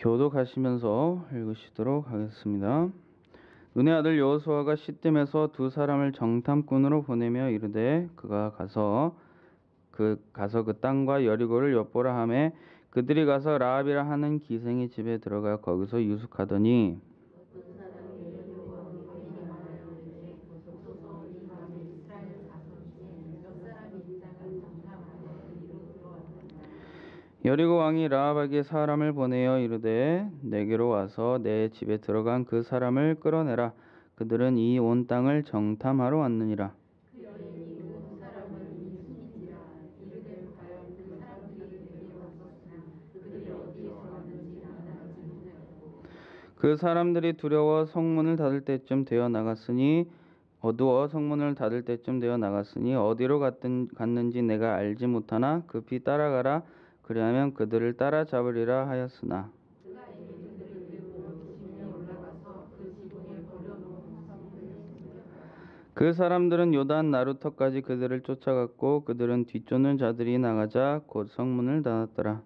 교독하시면서 읽으시도록 하겠습니다. 눈의 아들 여호수아가 시딤에서 두 사람을 정탐꾼으로 보내며 이르되 그가 가서 그 땅과 여리고를 엿보라 하매 그들이 가서 라합이라 하는 기생의 집에 들어가 거기서 유숙하더니 여리고 왕이 라합에게 사람을 보내어 이르되 내게로 와서 내 집에 들어간 그 사람을 끌어내라. 그들은 이 온 땅을 정탐하러 왔느니라. 그 사람들이 두려워 성문을 닫을 때쯤 되어 나갔으니 어두워 성문을 닫을 때쯤 되어 나갔으니 어디로 갔는지 내가 알지 못하나 급히 따라가라. 그리하면 그들을 따라잡으리라 하였으나 그 사람들은 요단 나루터까지 그들을 쫓아갔고 그들은 뒤쫓는 자들이 나가자 곧 성문을 닫았더라.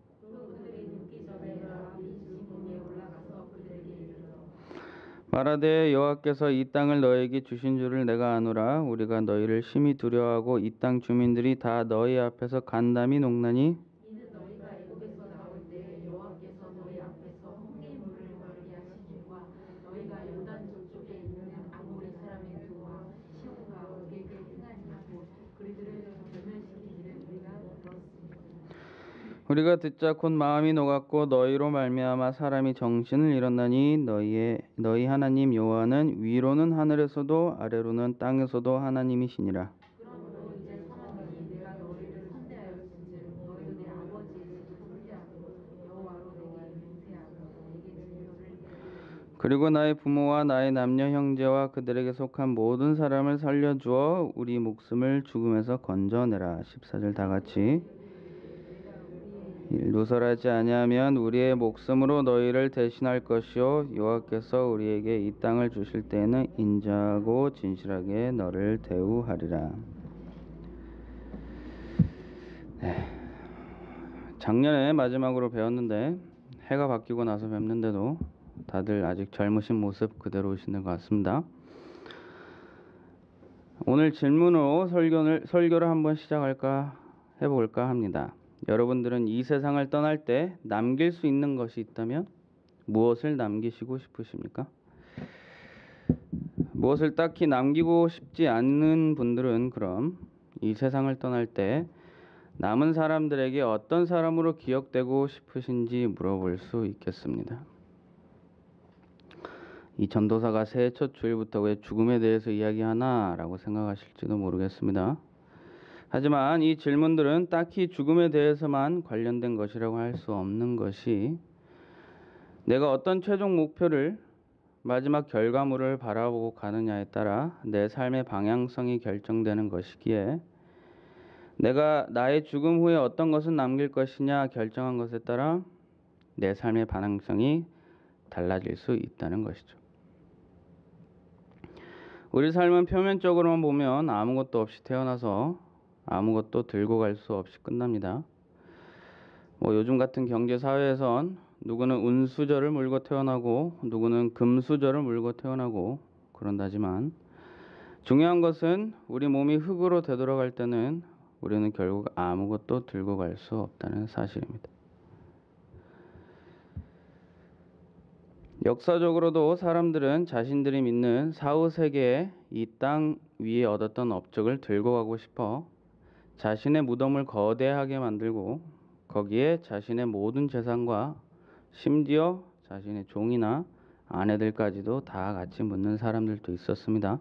말하되 여호와께서 이 땅을 너에게 주신 줄을 내가 아노라. 우리가 너희를 심히 두려워하고 이 땅 주민들이 다 너희 앞에서 간담이 녹나니 우리가 듣자 곧 마음이 녹았고 너희로 말미암아 사람이 정신을 잃었나니 너희 하나님 여호와는 위로는 하늘에서도 아래로는 땅에서도 하나님이시니라. 그리고 나의 부모와 나의 남녀 형제와 그들에게 속한 모든 사람을 살려주어 우리 목숨을 죽음에서 건져내라. 14절 다같이 누설하지 아니하면 우리의 목숨으로 너희를 대신할 것이요 여호와께서 우리에게 이 땅을 주실 때에는 인자하고 진실하게 너를 대우하리라. 네. 작년에 마지막으로 배웠는데 해가 바뀌고 나서 뵙는데도 다들 아직 젊으신 모습 그대로이시는 것 같습니다. 오늘 질문으로 설교를 한번 해볼까 합니다. 여러분들은 이 세상을 떠날 때 남길 수 있는 것이 있다면 무엇을 남기시고 싶으십니까? 무엇을 딱히 남기고 싶지 않는 분들은 그럼 이 세상을 떠날 때 남은 사람들에게 어떤 사람으로 기억되고 싶으신지 물어볼 수 있겠습니다. 이 전도사가 새해 첫 주일부터 왜 죽음에 대해서 이야기하나라고 생각하실지도 모르겠습니다. 하지만 이 질문들은 딱히 죽음에 대해서만 관련된 것이라고 할 수 없는 것이 내가 어떤 최종 목표를 마지막 결과물을 바라보고 가느냐에 따라 내 삶의 방향성이 결정되는 것이기에 내가 나의 죽음 후에 어떤 것을 남길 것이냐 결정한 것에 따라 내 삶의 방향성이 달라질 수 있다는 것이죠. 우리 삶은 표면적으로만 보면 아무것도 없이 태어나서 아무것도 들고 갈 수 없이 끝납니다. 요즘 같은 경제 사회에선 누구는 은수저를 물고 태어나고 누구는 금수저를 물고 태어나고 그런다지만 중요한 것은 우리 몸이 흙으로 되돌아갈 때는 우리는 결국 아무것도 들고 갈 수 없다는 사실입니다. 역사적으로도 사람들은 자신들이 믿는 사후세계에 이 땅 위에 얻었던 업적을 들고 가고 싶어 자신의 무덤을 거대하게 만들고 거기에 자신의 모든 재산과 심지어 자신의 종이나 아내들까지도 다 같이 묻는 사람들도 있었습니다.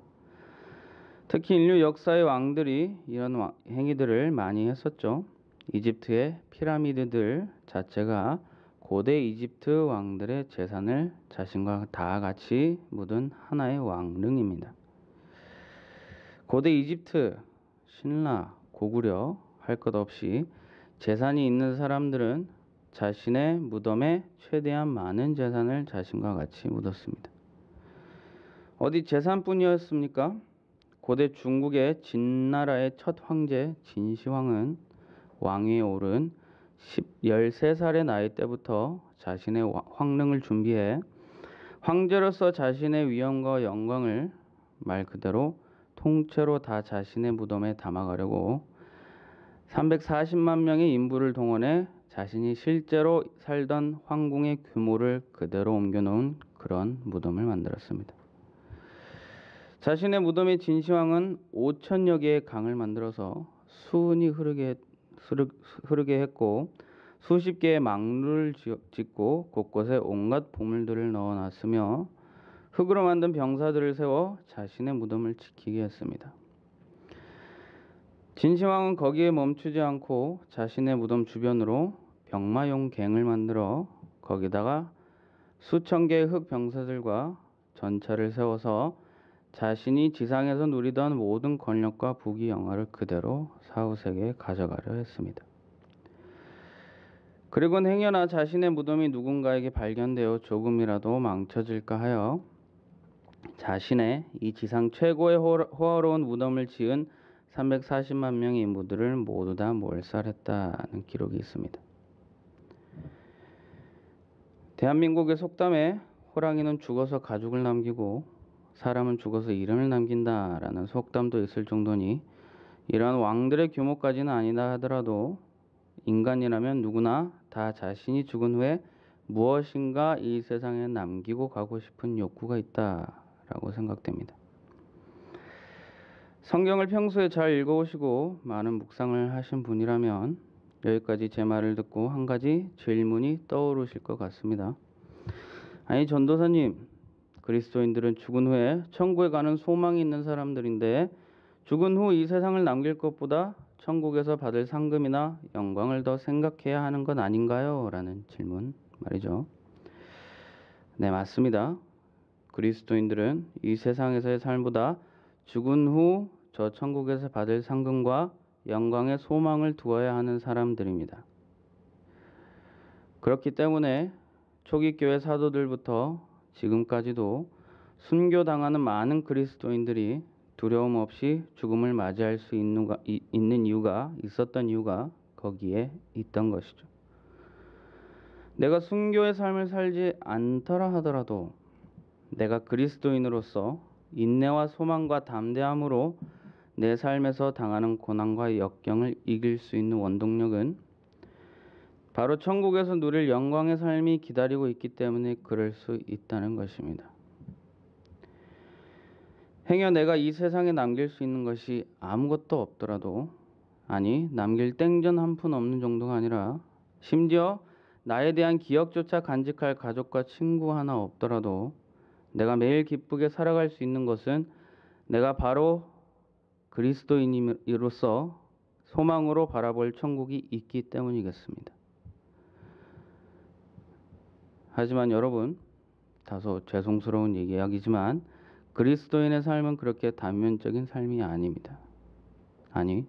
특히 인류 역사의 왕들이 이런 행위들을 많이 했었죠. 이집트의 피라미드들 자체가 고대 이집트 왕들의 재산을 자신과 다 같이 묻은 하나의 왕릉입니다. 고대 이집트, 신라, 고구려 할 것 없이 재산이 있는 사람들은 자신의 무덤에 최대한 많은 재산을 자신과 같이 묻었습니다. 어디 재산뿐이었습니까? 고대 중국의 진나라의 첫 황제 진시황은 왕위에 오른 13살의 나이 때부터 자신의 황릉을 준비해 황제로서 자신의 위엄과 영광을 말 그대로 통째로 다 자신의 무덤에 담아가려고 340만 명의 인부를 동원해 자신이 실제로 살던 황궁의 규모를 그대로 옮겨놓은 그런 무덤을 만들었습니다. 자신의 무덤의 진시황은 5천여 개의 강을 만들어서 수은이 흐르게 했고 수십 개의 망루를 짓고 곳곳에 온갖 보물들을 넣어놨으며 흙으로 만든 병사들을 세워 자신의 무덤을 지키게 했습니다. 진시황은 거기에 멈추지 않고 자신의 무덤 주변으로 병마용 갱을 만들어 거기다가 수천 개의 흙 병사들과 전차를 세워서 자신이 지상에서 누리던 모든 권력과 부귀 영화를 그대로 사후세계에 가져가려 했습니다. 그리고는 행여나 자신의 무덤이 누군가에게 발견되어 조금이라도 망쳐질까 하여 자신의 이 지상 최고의 호화로운 무덤을 지은 340만 명의 인부들을 모두 다 몰살했다는 기록이 있습니다. 대한민국의 속담에 호랑이는 죽어서 가죽을 남기고 사람은 죽어서 이름을 남긴다라는 속담도 있을 정도니 이러한 왕들의 규모까지는 아니다 하더라도 인간이라면 누구나 다 자신이 죽은 후에 무엇인가 이 세상에 남기고 가고 싶은 욕구가 있다라고 생각됩니다. 성경을 평소에 잘 읽어오시고 많은 묵상을 하신 분이라면 여기까지 제 말을 듣고 한 가지 질문이 떠오르실 것 같습니다. 아니 전도사님, 그리스도인들은 죽은 후에 천국에 가는 소망이 있는 사람들인데 죽은 후 이 세상을 남길 것보다 천국에서 받을 상금이나 영광을 더 생각해야 하는 것 아닌가요? 라는 질문 말이죠. 네, 맞습니다. 그리스도인들은 이 세상에서의 삶보다 죽은 후 저 천국에서 받을 상금과 영광의 소망을 두어야 하는 사람들입니다. 그렇기 때문에 초기 교회 사도들부터 지금까지도 순교당하는 많은 그리스도인들이 두려움 없이 죽음을 맞이할 수 있었던 이유가 거기에 있던 것이죠. 내가 순교의 삶을 살지 않더라 하더라도 내가 그리스도인으로서 인내와 소망과 담대함으로 내 삶에서 당하는 고난과 역경을 이길 수 있는 원동력은 바로 천국에서 누릴 영광의 삶이 기다리고 있기 때문에 그럴 수 있다는 것입니다. 행여 내가 이 세상에 남길 수 있는 것이 아무것도 없더라도, 아니 남길 땡전 한 푼 없는 정도가 아니라 심지어 나에 대한 기억조차 간직할 가족과 친구 하나 없더라도 내가 매일 기쁘게 살아갈 수 있는 것은 내가 바로 그리스도인으로서 소망으로 바라볼 천국이 있기 때문이겠습니다. 하지만 여러분, 다소 죄송스러운 이야기지만 그리스도인의 삶은 그렇게 단면적인 삶이 아닙니다. 아니,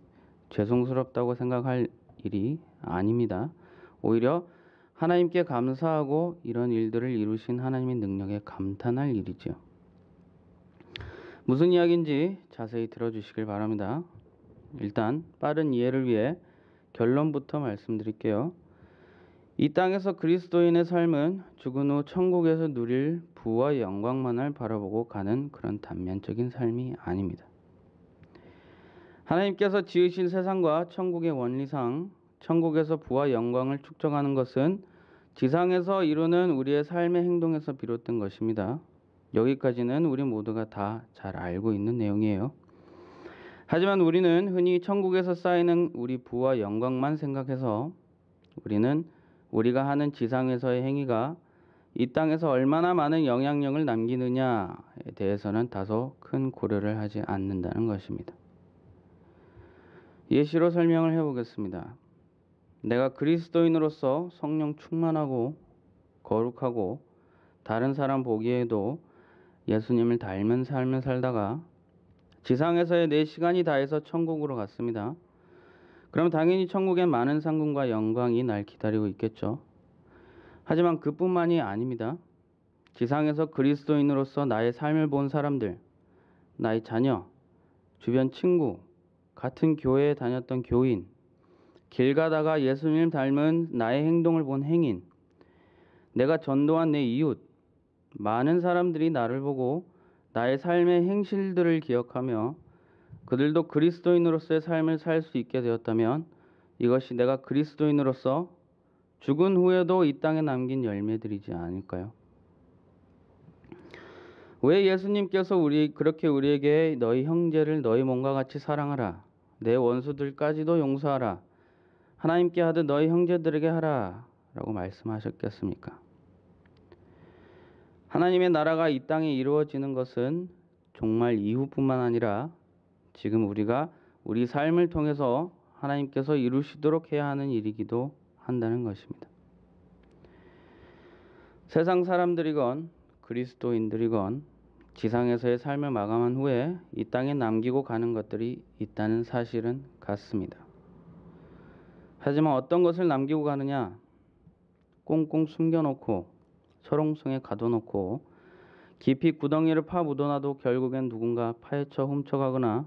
죄송스럽다고 생각할 일이 아닙니다. 오히려 하나님께 감사하고 이런 일들을 이루신 하나님의 능력에 감탄할 일이죠. 무슨 이야기인지 자세히 들어주시길 바랍니다. 일단 빠른 이해를 위해 결론부터 말씀드릴게요. 이 땅에서 그리스도인의 삶은 죽은 후 천국에서 누릴 부와 영광만을 바라보고 가는 그런 단면적인 삶이 아닙니다. 하나님께서 지으신 세상과 천국의 원리상 천국에서 부와 영광을 축적하는 것은 지상에서 이루는 우리의 삶의 행동에서 비롯된 것입니다. 여기까지는 우리 모두가 다 잘 알고 있는 내용이에요. 하지만 우리는 흔히 천국에서 쌓이는 우리 부와 영광만 생각해서 우리는 우리가 하는 지상에서의 행위가 이 땅에서 얼마나 많은 영향력을 남기느냐에 대해서는 다소 큰 고려를 하지 않는다는 것입니다. 예시로 설명을 해보겠습니다. 내가 그리스도인으로서 성령 충만하고 거룩하고 다른 사람 보기에도 예수님을 닮은 삶을 살다가 지상에서의 내 시간이 다해서 천국으로 갔습니다. 그럼 당연히 천국엔 많은 상금과 영광이 날 기다리고 있겠죠. 하지만 그뿐만이 아닙니다. 지상에서 그리스도인으로서 나의 삶을 본 사람들, 나의 자녀, 주변 친구, 같은 교회에 다녔던 교인, 길 가다가 예수님 닮은 나의 행동을 본 행인, 내가 전도한 내 이웃, 많은 사람들이 나를 보고 나의 삶의 행실들을 기억하며 그들도 그리스도인으로서의 삶을 살 수 있게 되었다면 이것이 내가 그리스도인으로서 죽은 후에도 이 땅에 남긴 열매들이지 않을까요? 왜 예수님께서 그렇게 우리에게 너희 형제를 너희 몸과 같이 사랑하라, 내 원수들까지도 용서하라, 하나님께 하듯 너희 형제들에게 하라 라고 말씀하셨겠습니까? 하나님의 나라가 이 땅에 이루어지는 것은 종말 이후뿐만 아니라 지금 우리가 우리 삶을 통해서 하나님께서 이루시도록 해야 하는 일이기도 한다는 것입니다. 세상 사람들이건 그리스도인들이건 지상에서의 삶을 마감한 후에 이 땅에 남기고 가는 것들이 있다는 사실은 같습니다. 하지만 어떤 것을 남기고 가느냐? 꽁꽁 숨겨놓고 철옹성에 가둬놓고 깊이 구덩이를 파 묻어놔도 결국엔 누군가 파헤쳐 훔쳐가거나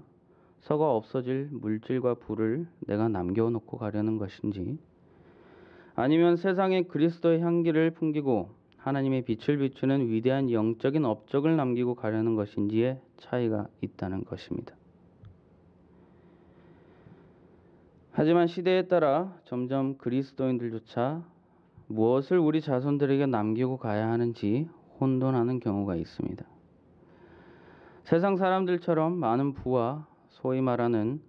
썩어 없어질 물질과 부를 내가 남겨놓고 가려는 것인지, 아니면 세상에 그리스도의 향기를 풍기고 하나님의 빛을 비추는 위대한 영적인 업적을 남기고 가려는 것인지의 차이가 있다는 것입니다. 하지만 시대에 따라 점점 그리스도인들조차 무엇을 우리 자손들에게 남기고 가야 하는지 혼돈하는 경우가 있습니다. 세상 사람들처럼 많은 부와 소위 말하는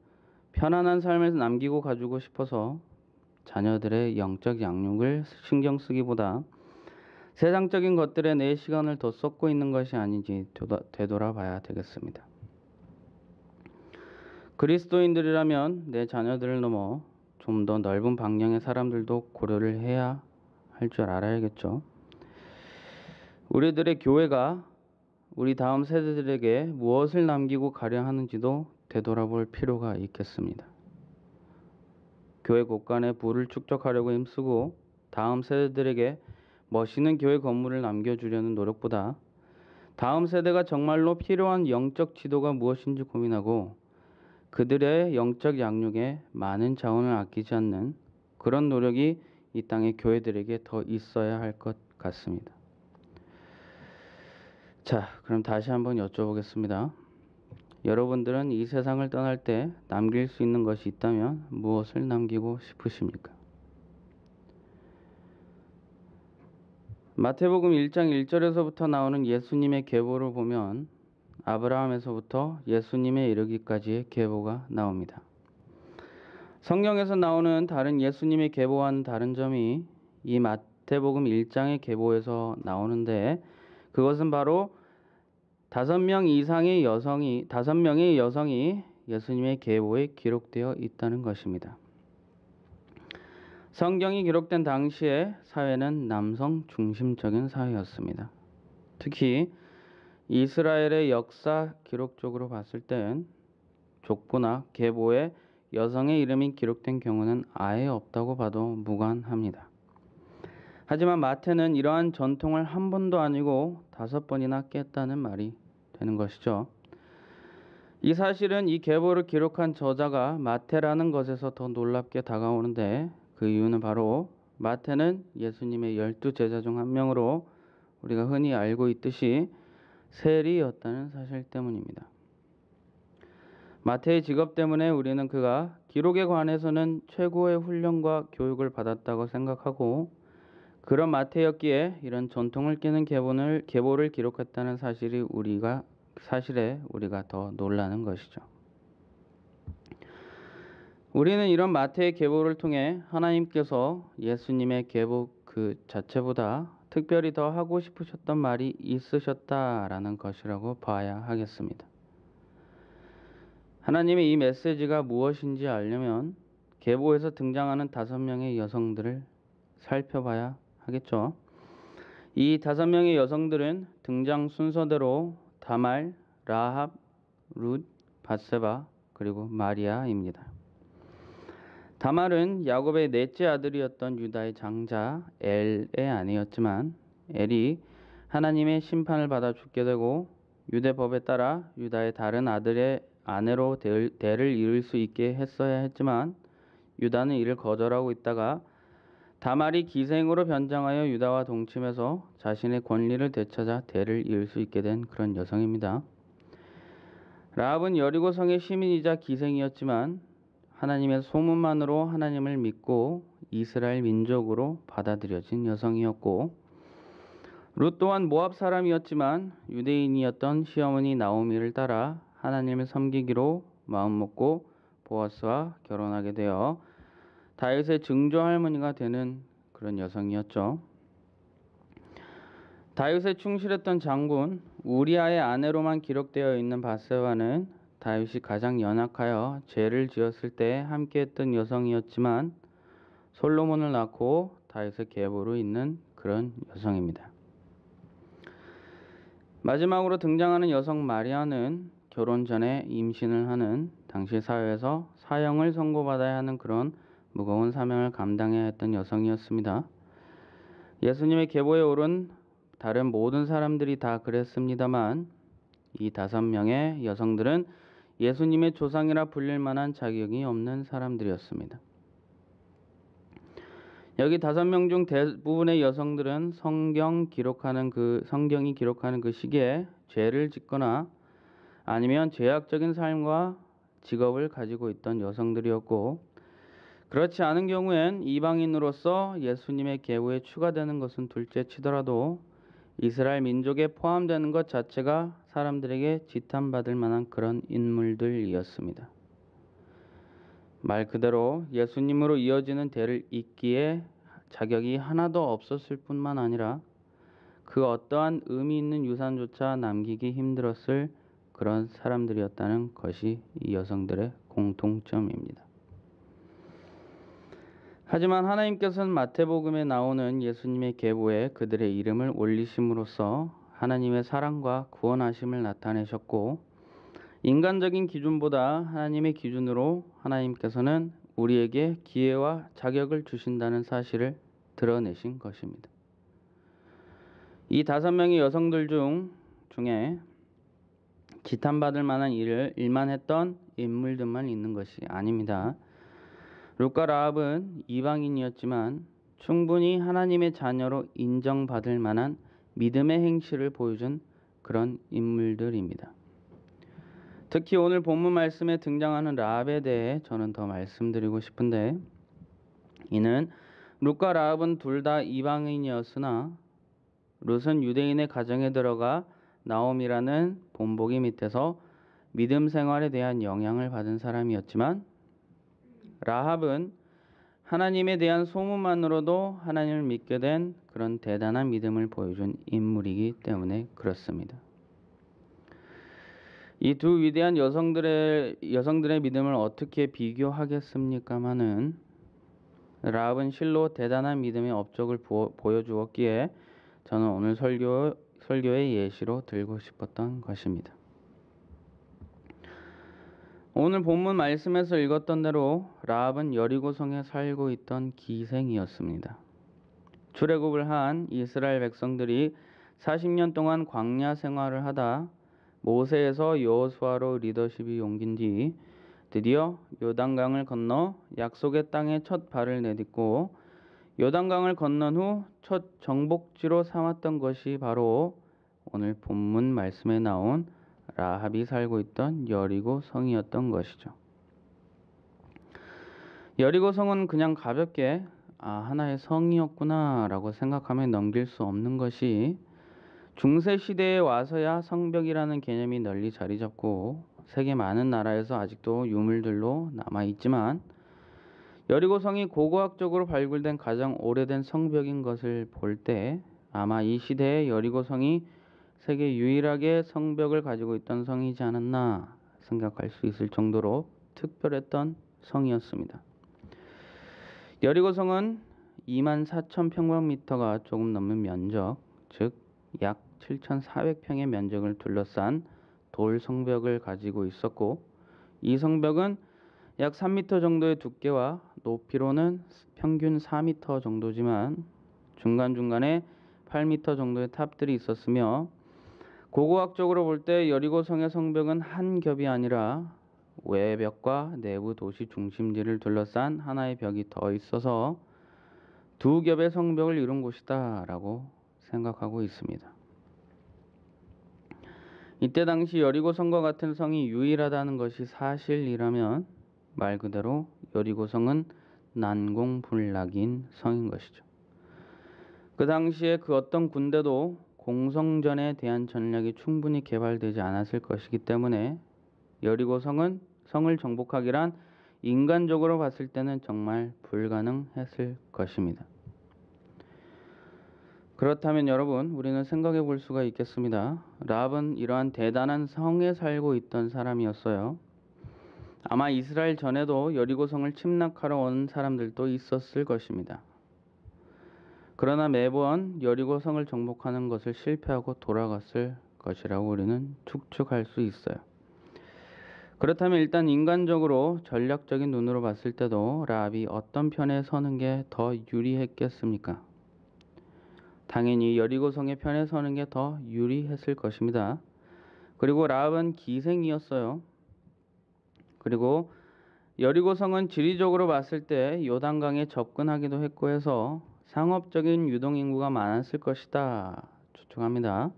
편안한 삶을 남기고 가주고 싶어서 자녀들의 영적 양육을 신경 쓰기보다 세상적인 것들에 내 시간을 더 쏟고 있는 것이 아닌지 되돌아봐야 되겠습니다. 그리스도인들이라면 내 자녀들을 넘어 좀 더 넓은 방향의 사람들도 고려를 해야 할 줄 알아야겠죠. 우리들의 교회가 우리 다음 세대들에게 무엇을 남기고 가려 하는지도 되돌아볼 필요가 있겠습니다. 교회 곳간에 부를 축적하려고 힘쓰고 다음 세대들에게 멋있는 교회 건물을 남겨주려는 노력보다 다음 세대가 정말로 필요한 영적 지도가 무엇인지 고민하고 그들의 영적 양육에 많은 자원을 아끼지 않는 그런 노력이 이 땅의 교회들에게 더 있어야 할 것 같습니다. 자, 그럼 다시 한번 여쭤보겠습니다. 여러분들은 이 세상을 떠날 때 남길 수 있는 것이 있다면 무엇을 남기고 싶으십니까? 마태복음 1장 1절에서부터 나오는 예수님의 계보를 보면 아브라함에서부터 예수님에 이르기까지의 계보가 나옵니다. 성경에서 나오는 다른 예수님의 계보와는 다른 점이 이 마태복음 1장의 계보에서 나오는데, 그것은 바로 5명의 여성이 예수님의 계보에 기록되어 있다는 것입니다. 성경이 기록된 당시의 사회는 남성 중심적인 사회였습니다. 특히 이스라엘의 역사 기록적으로 봤을 땐 족보나 계보에 여성의 이름이 기록된 경우는 아예 없다고 봐도 무관합니다. 하지만 마태는 이러한 전통을 한 번도 아니고 5번이나 깼다는 말이 되는 것이죠. 이 사실은 이 계보를 기록한 저자가 마태라는 것에서 더 놀랍게 다가오는데, 그 이유는 바로 마태는 예수님의 12제자 중 한 명으로 우리가 흔히 알고 있듯이 세리였다는 사실 때문입니다. 마태의 직업 때문에 우리는 그가 기록에 관해서는 최고의 훈련과 교육을 받았다고 생각하고, 그런 마태였기에 이런 전통을 깨는 계보를 기록했다는 사실에 우리가 더 놀라는 것이죠. 우리는 이런 마태의 계보를 통해 하나님께서 예수님의 계보 그 자체보다 특별히 더 하고 싶으셨던 말이 있으셨다라는 것이라고 봐야 하겠습니다. 하나님의 이 메시지가 무엇인지 알려면 계보에서 등장하는 5명의 여성들을 살펴봐야 하겠죠. 이 5명의 여성들은 등장 순서대로 다말, 라합, 룻, 밧세바, 그리고 마리아입니다. 다말은 야곱의 넷째 아들이었던 유다의 장자 엘의 아내였지만, 엘이 하나님의 심판을 받아 죽게 되고 유대법에 따라 유다의 다른 아들의 아내로 대를 이을 수 있게 했어야 했지만 유다는 이를 거절하고 있다가 다말이 기생으로 변장하여 유다와 동침해서 자신의 권리를 되찾아 대를 이을 수 있게 된 그런 여성입니다. 라합은 여리고 성의 시민이자 기생이었지만 하나님의 소문만으로 하나님을 믿고 이스라엘 민족으로 받아들여진 여성이었고, 룻 또한 모압 사람이었지만 유대인이었던 시어머니 나오미를 따라 하나님을 섬기기로 마음먹고 보아스와 결혼하게 되어 다윗의 증조 할머니가 되는 그런 여성이었죠. 다윗에 충실했던 장군 우리아의 아내로만 기록되어 있는 바세바는 다윗이 가장 연약하여 죄를 지었을 때 함께했던 여성이었지만 솔로몬을 낳고 다윗의 계보로 있는 그런 여성입니다. 마지막으로 등장하는 여성 마리아는 결혼 전에 임신을 하는 당시 사회에서 사형을 선고받아야 하는 그런 무거운 사명을 감당해야 했던 여성이었습니다. 예수님의 계보에 오른 다른 모든 사람들이 다 그랬습니다만 이 5명의 여성들은 예수님의 조상이라 불릴 만한 자격이 없는 사람들이었습니다. 여기 5명 중 대부분의 여성들은 성경이 기록하는 그 시기에 죄를 짓거나 아니면 죄악적인 삶과 직업을 가지고 있던 여성들이었고, 그렇지 않은 경우엔 이방인으로서 예수님의 계보에 추가되는 것은 둘째 치더라도 이스라엘 민족에 포함되는 것 자체가 사람들에게 지탄받을 만한 그런 인물들이었습니다. 말 그대로 예수님으로 이어지는 대를 잇기에 자격이 하나도 없었을 뿐만 아니라 그 어떠한 의미 있는 유산조차 남기기 힘들었을 그런 사람들이었다는 것이 이 여성들의 공통점입니다. 하지만 하나님께서는 마태복음에 나오는 예수님의 계보에 그들의 이름을 올리심으로써 하나님의 사랑과 구원하심을 나타내셨고, 인간적인 기준보다 하나님의 기준으로 하나님께서는 우리에게 기회와 자격을 주신다는 사실을 드러내신 것입니다. 이 5명의 여성들 중에 지탄받을 만한 일만 했던 인물들만 있는 것이 아닙니다. 룻과 라합은 이방인이었지만 충분히 하나님의 자녀로 인정받을 만한 믿음의 행실을 보여준 그런 인물들입니다. 특히 오늘 본문 말씀에 등장하는 라합에 대해 저는 더 말씀드리고 싶은데, 이는 룻과 라합은 둘 다 이방인이었으나 룻은 유대인의 가정에 들어가 나옴이라는 본보기 밑에서 믿음 생활에 대한 영향을 받은 사람이었지만, 라합은 하나님에 대한 소문만으로도 하나님을 믿게 된 그런 대단한 믿음을 보여준 인물이기 때문에 그렇습니다. 이 두 위대한 여성들의 믿음을 어떻게 비교하겠습니까마는, 라합은 실로 대단한 믿음의 업적을 보여주었기에 저는 오늘 설교의 예시로 들고 싶었던 것입니다. 오늘 본문 말씀에서 읽었던 대로 라합은 여리고성에 살고 있던 기생이었습니다. 출애굽을 한 이스라엘 백성들이 40년 동안 광야 생활을 하다 모세에서 여호수아로 리더십이 옮긴 뒤 드디어 요단강을 건너 약속의 땅에 첫 발을 내딛고 요단강을 건넌 후 첫 정복지로 삼았던 것이 바로 오늘 본문 말씀에 나온 라합이 살고 있던 여리고 성이었던 것이죠. 여리고 성은 그냥 가볍게 하나의 성이었구나 라고 생각하며 넘길 수 없는 것이, 중세 시대에 와서야 성벽이라는 개념이 널리 자리 잡고 세계 많은 나라에서 아직도 유물들로 남아있지만, 여리고성이 고고학적으로 발굴된 가장 오래된 성벽인 것을 볼 때 아마 이 시대에 여리고성이 세계 유일하게 성벽을 가지고 있던 성이지 않았나 생각할 수 있을 정도로 특별했던 성이었습니다. 여리고성은 24,000평방미터가 조금 넘는 면적, 즉 약 7,400평의 면적을 둘러싼 돌 성벽을 가지고 있었고, 이 성벽은 약 3m 정도의 두께와 높이로는 평균 4m 정도지만 중간중간에 8m 정도의 탑들이 있었으며, 고고학적으로 볼 때 여리고성의 성벽은 한 겹이 아니라 외벽과 내부 도시 중심지를 둘러싼 하나의 벽이 더 있어서 두 겹의 성벽을 이룬 곳이다 라고 생각하고 있습니다. 이때 당시 여리고성과 같은 성이 유일하다는 것이 사실이라면 말 그대로 여리고성은 난공불락인 성인 것이죠. 그 당시에 그 어떤 군대도 공성전에 대한 전략이 충분히 개발되지 않았을 것이기 때문에 여리고성은 성을 정복하기란 인간적으로 봤을 때는 정말 불가능했을 것입니다. 그렇다면 여러분, 우리는 생각해 볼 수가 있겠습니다. 라합은 이러한 대단한 성에 살고 있던 사람이었어요. 아마 이스라엘 전에도 여리고성을 침략하러 온 사람들도 있었을 것입니다. 그러나 매번 여리고성을 정복하는 것을 실패하고 돌아갔을 것이라고 우리는 추측할 수 있어요. 그렇다면 일단 인간적으로 전략적인 눈으로 봤을 때도 라합이 어떤 편에 서는 게 더 유리했겠습니까? 당연히 여리고성의 편에 서는 게 더 유리했을 것입니다. 그리고 라합은 기생이었어요. 그리고 여리고성은 지리적으로 봤을 때 요단강에 접근하기도 했고 해서 상업적인 유동인구가 많았을 것이다 추측합니다.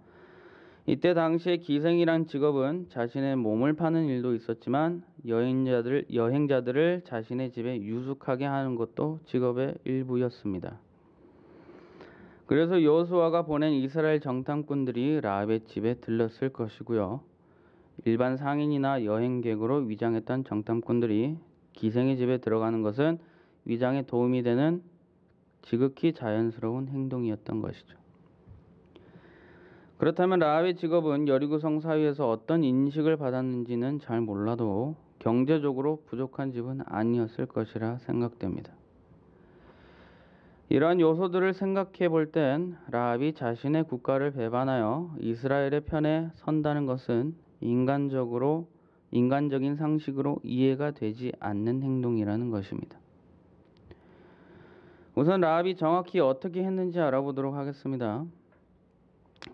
이때 당시에 기생이란 직업은 자신의 몸을 파는 일도 있었지만 여행자들을 자신의 집에 유숙하게 하는 것도 직업의 일부였습니다. 그래서 여호수아가 보낸 이스라엘 정탐꾼들이 라합의 집에 들렀을 것이고요. 일반 상인이나 여행객으로 위장했던 정탐꾼들이 기생의 집에 들어가는 것은 위장에 도움이 되는 지극히 자연스러운 행동이었던 것이죠. 그렇다면 라합의 직업은 여리고성 사회에서 어떤 인식을 받았는지는 잘 몰라도 경제적으로 부족한 집은 아니었을 것이라 생각됩니다. 이러한 요소들을 생각해 볼 땐 라합이 자신의 국가를 배반하여 이스라엘의 편에 선다는 것은 인간적인 상식으로 이해가 되지 않는 행동이라는 것입니다. 우선 라합이 정확히 어떻게 했는지 알아보도록 하겠습니다.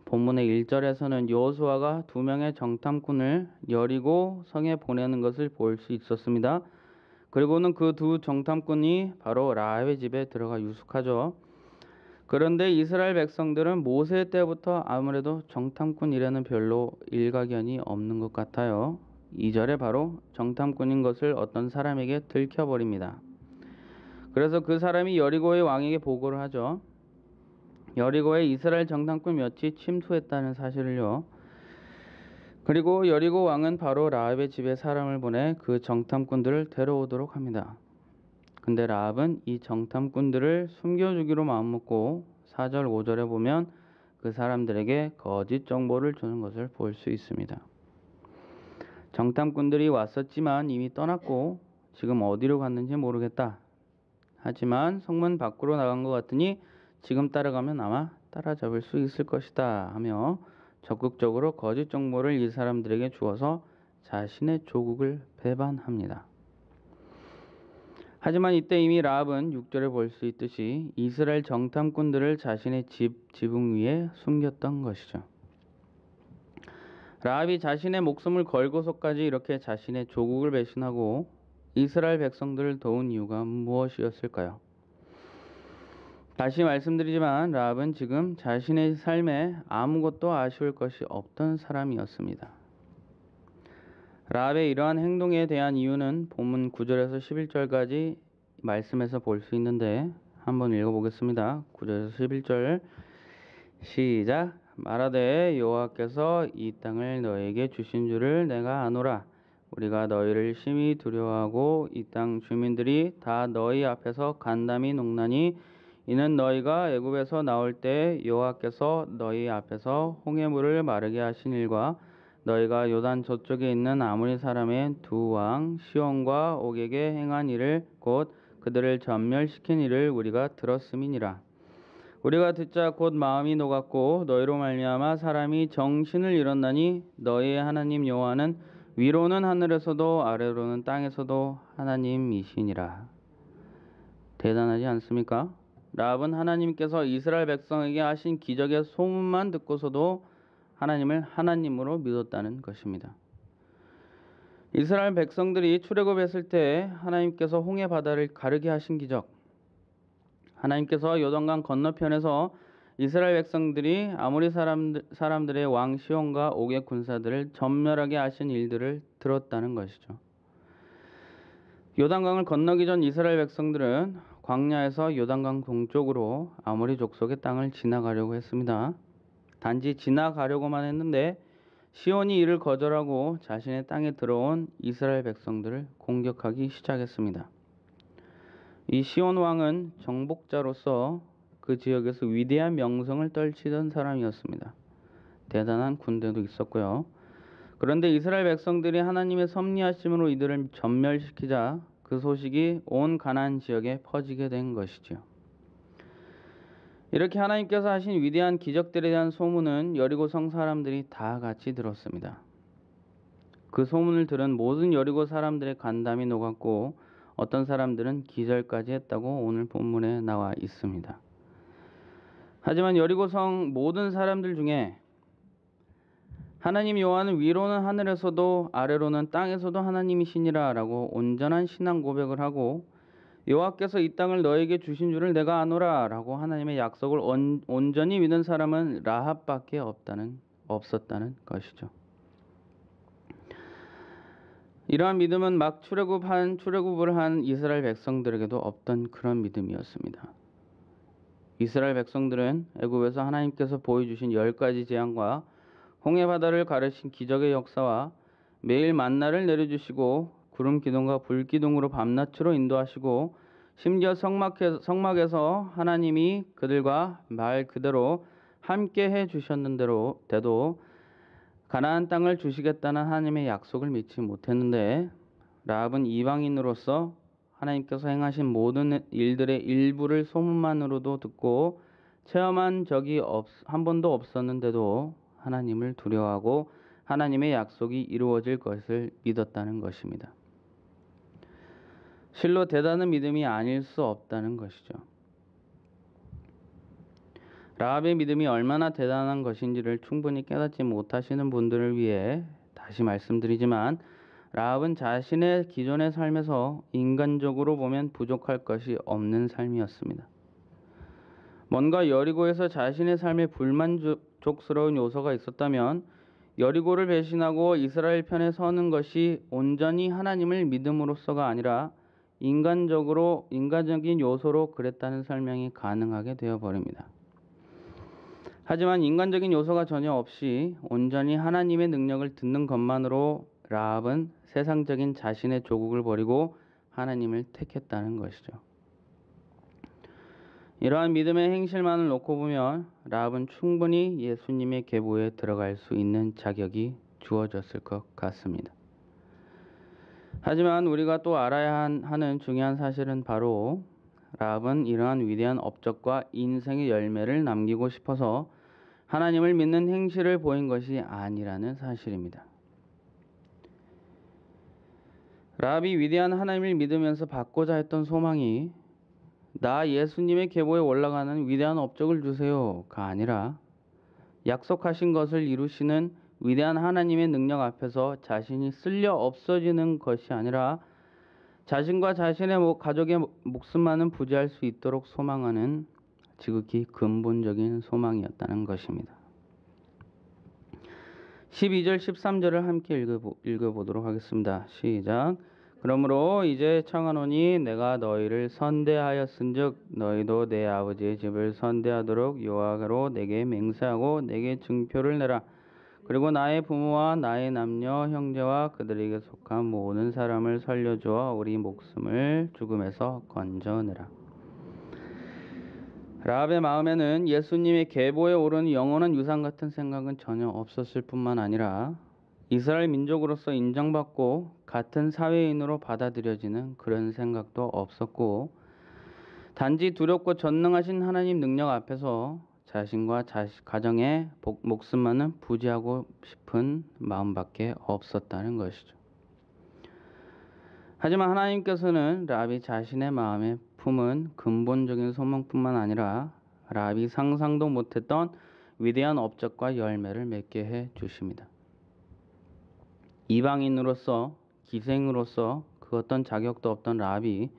본문의 1절에서는 여호수아가 2명의 정탐꾼을 여리고 성에 보내는 것을 볼 수 있었습니다. 그리고는 그 두 정탐꾼이 바로 라합의 집에 들어가 유숙하죠. 그런데 이스라엘 백성들은 모세 때부터 아무래도 정탐꾼 일에는 별로 일가견이 없는 것 같아요. 2절에 바로 정탐꾼인 것을 어떤 사람에게 들켜버립니다. 그래서 그 사람이 여리고의 왕에게 보고를 하죠. 여리고에 이스라엘 정탐꾼 몇이 침투했다는 사실을요. 그리고 여리고 왕은 바로 라합의 집에 사람을 보내 그 정탐꾼들을 데려오도록 합니다. 근데 라합은 이 정탐꾼들을 숨겨주기로 마음먹고 4절 5절에 보면 그 사람들에게 거짓 정보를 주는 것을 볼 수 있습니다. 정탐꾼들이 왔었지만 이미 떠났고 지금 어디로 갔는지 모르겠다. 하지만 성문 밖으로 나간 것 같으니 지금 따라가면 아마 따라잡을 수 있을 것이다 하며 적극적으로 거짓 정보를 이 사람들에게 주어서 자신의 조국을 배반합니다. 하지만 이때 이미 라합은 6절에 볼 수 있듯이 이스라엘 정탐꾼들을 자신의 지붕 위에 숨겼던 것이죠. 라합이 자신의 목숨을 걸고서까지 이렇게 자신의 조국을 배신하고 이스라엘 백성들을 도운 이유가 무엇이었을까요? 다시 말씀드리지만 라합은 지금 자신의 삶에 아무것도 아쉬울 것이 없던 사람이었습니다. 라합의 이러한 행동에 대한 이유는 본문 9절에서 11절까지 말씀에서 볼 수 있는데 한번 읽어보겠습니다. 9절에서 11절 시작. 말하되 여호와께서 이 땅을 너에게 주신 줄을 내가 아노라. 우리가 너희를 심히 두려워하고 이 땅 주민들이 다 너희 앞에서 간담이 농나니 이는 너희가 애굽에서 나올 때 여호와께서 너희 앞에서 홍해물을 마르게 하신 일과 너희가 요단 저쪽에 있는 아모리 사람의 두 왕 시온과 옥에게 행한 일을 곧 그들을 전멸시킨 일을 우리가 들었음이니라. 우리가 듣자 곧 마음이 녹았고 너희로 말미암아 사람이 정신을 잃었나니 너희의 하나님 여호와는 위로는 하늘에서도 아래로는 땅에서도 하나님이시니라. 대단하지 않습니까? 라합은 하나님께서 이스라엘 백성에게 하신 기적의 소문만 듣고서도 하나님을 하나님으로 믿었다는 것입니다. 이스라엘 백성들이 출애굽했을 때 하나님께서 홍해 바다를 가르게 하신 기적, 하나님께서 요단강 건너편에서 이스라엘 백성들이 아모리 사람들의 왕 시온과 옥의 군사들을 전멸하게 하신 일들을 들었다는 것이죠. 요단강을 건너기 전 이스라엘 백성들은 광야에서 요단강 동쪽으로 아모리 족속의 땅을 지나가려고 했습니다. 단지 지나가려고만 했는데 시온이 이를 거절하고 자신의 땅에 들어온 이스라엘 백성들을 공격하기 시작했습니다. 이 시온 왕은 정복자로서 그 지역에서 위대한 명성을 떨치던 사람이었습니다. 대단한 군대도 있었고요. 그런데 이스라엘 백성들이 하나님의 섭리하심으로 이들을 전멸시키자 그 소식이 온 가나안 지역에 퍼지게 된 것이죠. 이렇게 하나님께서 하신 위대한 기적들에 대한 소문은 여리고성 사람들이 다 같이 들었습니다. 그 소문을 들은 모든 여리고 사람들의 간담이 녹았고 어떤 사람들은 기절까지 했다고 오늘 본문에 나와 있습니다. 하지만 여리고성 모든 사람들 중에 하나님 여호와는 위로는 하늘에서도 아래로는 땅에서도 하나님이시니라 라고 온전한 신앙 고백을 하고 여호와께서 이 땅을 너에게 주신 줄을 내가 아노라 라고 하나님의 약속을 온전히 믿은 사람은 라합밖에 없었다는 것이죠. 이러한 믿음은 막 출애굽을 한 이스라엘 백성들에게도 없던 그런 믿음이었습니다. 이스라엘 백성들은 애굽에서 하나님께서 보여주신 10가지 재앙과 홍해 바다를 가르신 기적의 역사와 매일 만나를 내려주시고 구름 기둥과 불 기둥으로 밤낮으로 인도하시고 심지어 성막에서 하나님이 그들과 말 그대로 함께 해 주셨는데도 가나안 땅을 주시겠다는 하나님의 약속을 믿지 못했는데 라합은 이방인으로서 하나님께서 행하신 모든 일들의 일부를 소문만으로도 듣고 체험한 적이 한 번도 없었는데도 하나님을 두려워하고 하나님의 약속이 이루어질 것을 믿었다는 것입니다. 실로 대단한 믿음이 아닐 수 없다는 것이죠. 라합의 믿음이 얼마나 대단한 것인지를 충분히 깨닫지 못하시는 분들을 위해 다시 말씀드리지만 라합은 자신의 기존의 삶에서 인간적으로 보면 부족할 것이 없는 삶이었습니다. 뭔가 여리고에서 자신의 삶에 불만족스러운 요소가 있었다면 여리고를 배신하고 이스라엘 편에 서는 것이 온전히 하나님을 믿음으로서가 아니라 인간적인 요소로 그랬다는 설명이 가능하게 되어버립니다. 하지만 인간적인 요소가 전혀 없이 온전히 하나님의 능력을 듣는 것만으로 라합은 세상적인 자신의 조국을 버리고 하나님을 택했다는 것이죠. 이러한 믿음의 행실만을 놓고 보면 라합은 충분히 예수님의 계보에 들어갈 수 있는 자격이 주어졌을 것 같습니다. 하지만 우리가 또 알아야 하는 중요한 사실은 바로 라합은 이러한 위대한 업적과 인생의 열매를 남기고 싶어서 하나님을 믿는 행실을 보인 것이 아니라는 사실입니다. 라합이 위대한 하나님을 믿으면서 받고자 했던 소망이 나 예수님의 계보에 올라가는 위대한 업적을 주세요가 아니라 약속하신 것을 이루시는 위대한 하나님의 능력 앞에서 자신이 쓸려 없어지는 것이 아니라 자신과 자신의 가족의 목숨만은 부지할 수 있도록 소망하는 지극히 근본적인 소망이었다는 것입니다. 12절 13절을 함께 읽어보도록 하겠습니다. 시작. 그러므로 이제 청하노니 내가 너희를 선대하였은즉 너희도 내 아버지의 집을 선대하도록 여호와로 내게 맹세하고 내게 증표를 내라. 그리고 나의 부모와 나의 남녀 형제와 그들에게 속한 모든 사람을 살려주어 우리 목숨을 죽음에서 건져내라. 라합의 마음에는 예수님의 계보에 오르는 영원한 유산 같은 생각은 전혀 없었을 뿐만 아니라 이스라엘 민족으로서 인정받고 같은 사회인으로 받아들여지는 그런 생각도 없었고 단지 두렵고 전능하신 하나님 능력 앞에서 자신과 가정의 목숨만은 부지하고 싶은 마음밖에 없었다는 것이죠. 하지만 하나님께서는 라합이 자신의 마음에 품은 근본적인 소망뿐만 아니라 라합이 상상도 못했던 위대한 업적과 열매를 맺게 해 주십니다. 이방인으로서 기생으로서 그 어떤 자격도 없던 랍이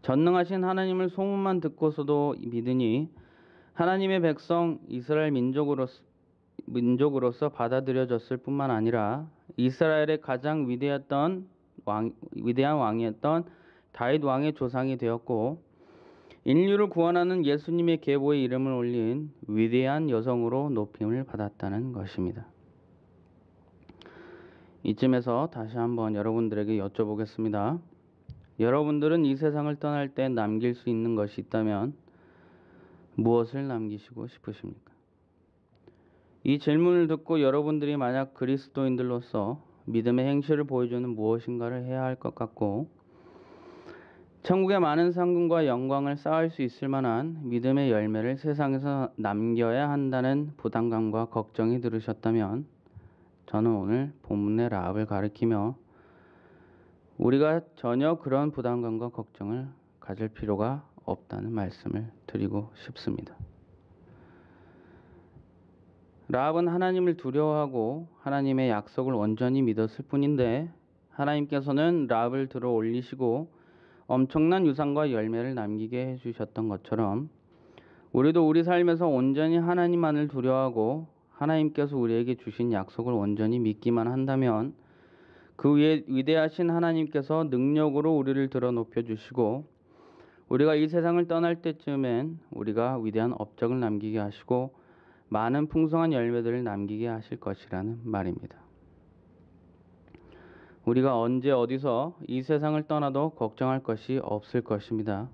전능하신 하나님을 소문만 듣고서도 믿으니 하나님의 백성 이스라엘 민족으로서 받아들여졌을 뿐만 아니라 이스라엘의 가장 위대한 왕이었던 다윗 왕의 조상이 되었고 인류를 구원하는 예수님의 계보에 이름을 올린 위대한 여성으로 높임을 받았다는 것입니다. 이쯤에서 다시 한번 여러분들에게 여쭤보겠습니다. 여러분들은 이 세상을 떠날 때 남길 수 있는 것이 있다면 무엇을 남기시고 싶으십니까? 이 질문을 듣고 여러분들이 만약 그리스도인들로서 믿음의 행실을 보여주는 무엇인가를 해야 할 것 같고 천국의 많은 상금과 영광을 쌓을 수 있을 만한 믿음의 열매를 세상에서 남겨야 한다는 부담감과 걱정이 들으셨다면 저는 오늘 본문의 라합을 가리키며 우리가 전혀 그런 부담감과 걱정을 가질 필요가 없다는 말씀을 드리고 싶습니다. 라합은 하나님을 두려워하고 하나님의 약속을 온전히 믿었을 뿐인데 하나님께서는 라합을 들어 올리시고 엄청난 유산과 열매를 남기게 해주셨던 것처럼 우리도 우리 삶에서 온전히 하나님만을 두려워하고 하나님께서 우리에게 주신 약속을 온전히 믿기만 한다면 그 위에 위대하신 하나님께서 능력으로 우리를 들어 높여주시고 우리가 이 세상을 떠날 때쯤엔 우리가 위대한 업적을 남기게 하시고 많은 풍성한 열매들을 남기게 하실 것이라는 말입니다. 우리가 언제 어디서 이 세상을 떠나도 걱정할 것이 없을 것입니다.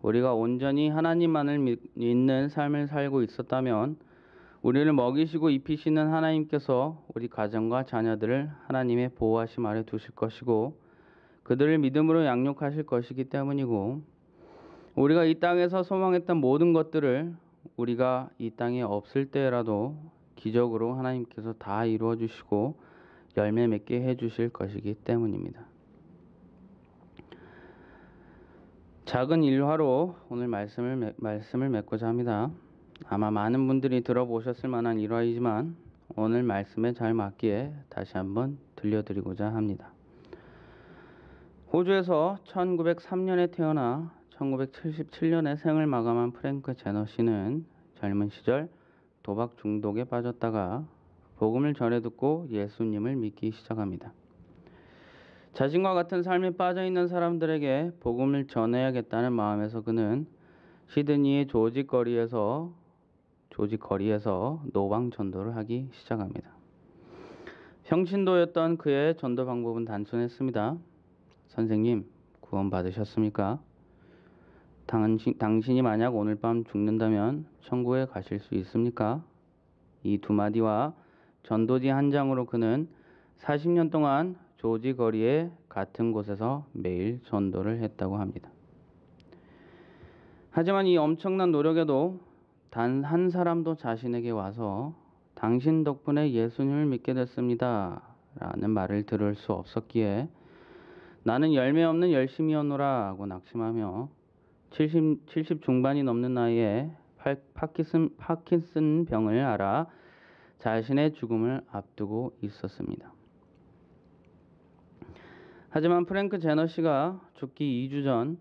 우리가 온전히 하나님만을 믿는 삶을 살고 있었다면 우리를 먹이시고 입히시는 하나님께서 우리 가정과 자녀들을 하나님의 보호하심 아래 두실 것이고 그들을 믿음으로 양육하실 것이기 때문이고 우리가 이 땅에서 소망했던 모든 것들을 우리가 이 땅에 없을 때라도 기적으로 하나님께서 다 이루어 주시고 열매 맺게 해 주실 것이기 때문입니다. 작은 일화로 오늘 말씀을 맺고자 합니다. 아마 많은 분들이 들어보셨을 만한 일화이지만 오늘 말씀에 잘 맞기에 다시 한번 들려드리고자 합니다. 호주에서 1903년에 태어나 1977년에 생을 마감한 프랭크 제너 씨는 젊은 시절 도박 중독에 빠졌다가 복음을 전해 듣고 예수님을 믿기 시작합니다. 자신과 같은 삶에 빠져 있는 사람들에게 복음을 전해야겠다는 마음에서 그는 시드니의 조직거리에서 노방 전도를 하기 시작합니다. 평신도였던 그의 전도 방법은 단순했습니다. 선생님, 구원 받으셨습니까? 당신이 만약 오늘 밤 죽는다면 천국에 가실 수 있습니까? 이 두 마디와 전도지 한 장으로 그는 40년 동안 조지 거리의 같은 곳에서 매일 전도를 했다고 합니다. 하지만 이 엄청난 노력에도 단 한 사람도 자신에게 와서 당신 덕분에 예수님을 믿게 됐습니다 라는 말을 들을 수 없었기에 나는 열매 없는 열심이었노라 하고 낙심하며 70 중반이 넘는 나이에 파킨슨 병을 앓아 자신의 죽음을 앞두고 있었습니다. 하지만 프랭크 제너 씨가 죽기 2주 전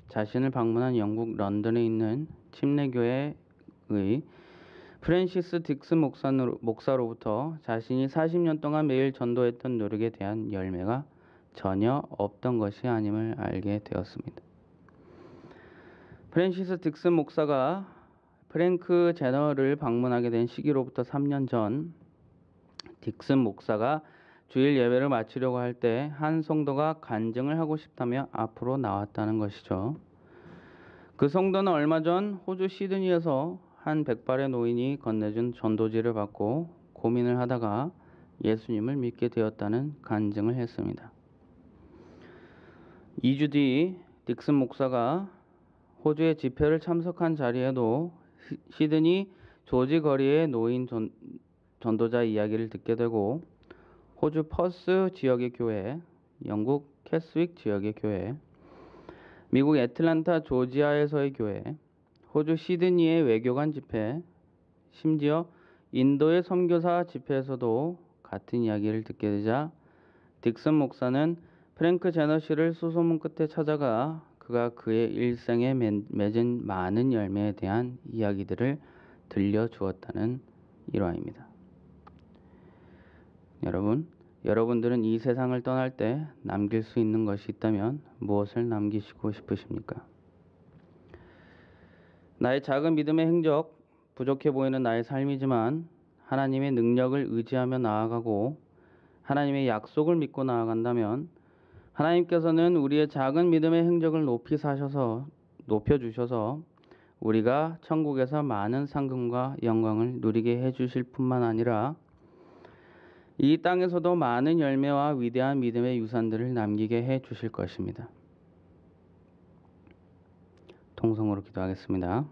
자신을 방문한 영국 런던에 있는 침례교회의 프랜시스 딕슨 목사로부터 자신이 40년 동안 매일 전도했던 노력에 대한 열매가 전혀 없던 것이 아님을 알게 되었습니다. 프랜시스 딕슨 목사가 프랭크 제너를 방문하게 된 시기로부터 3년 전 딕슨 목사가 주일 예배를 마치려고 할 때 한 성도가 간증을 하고 싶다며 앞으로 나왔다는 것이죠. 그 성도는 얼마 전 호주 시드니에서 한 백발의 노인이 건네준 전도지를 받고 고민을 하다가 예수님을 믿게 되었다는 간증을 했습니다. 2주 뒤 딕슨 목사가 호주의 집회를 참석한 자리에도 시드니 조지 거리의 노인 전도자 이야기를 듣게 되고 호주 퍼스 지역의 교회, 영국 캐스윅 지역의 교회, 미국 애틀랜타 조지아에서의 교회, 호주 시드니의 외교관 집회, 심지어 인도의 선교사 집회에서도 같은 이야기를 듣게 되자 딕슨 목사는 프랭크 제너시를 수소문 끝에 찾아가 그가 그의 일생에 맺은 많은 열매에 대한 이야기들을 들려주었다는 일화입니다. 여러분들은 이 세상을 떠날 때 남길 수 있는 것이 있다면 무엇을 남기시고 싶으십니까? 나의 작은 믿음의 행적, 부족해 보이는 나의 삶이지만 하나님의 능력을 의지하며 나아가고 하나님의 약속을 믿고 나아간다면 하나님께서는 우리의 작은 믿음의 행적을 높여주셔서 우리가 천국에서 많은 상급과 영광을 누리게 해주실 뿐만 아니라 이 땅에서도 많은 열매와 위대한 믿음의 유산들을 남기게 해주실 것입니다. 통성으로 기도하겠습니다.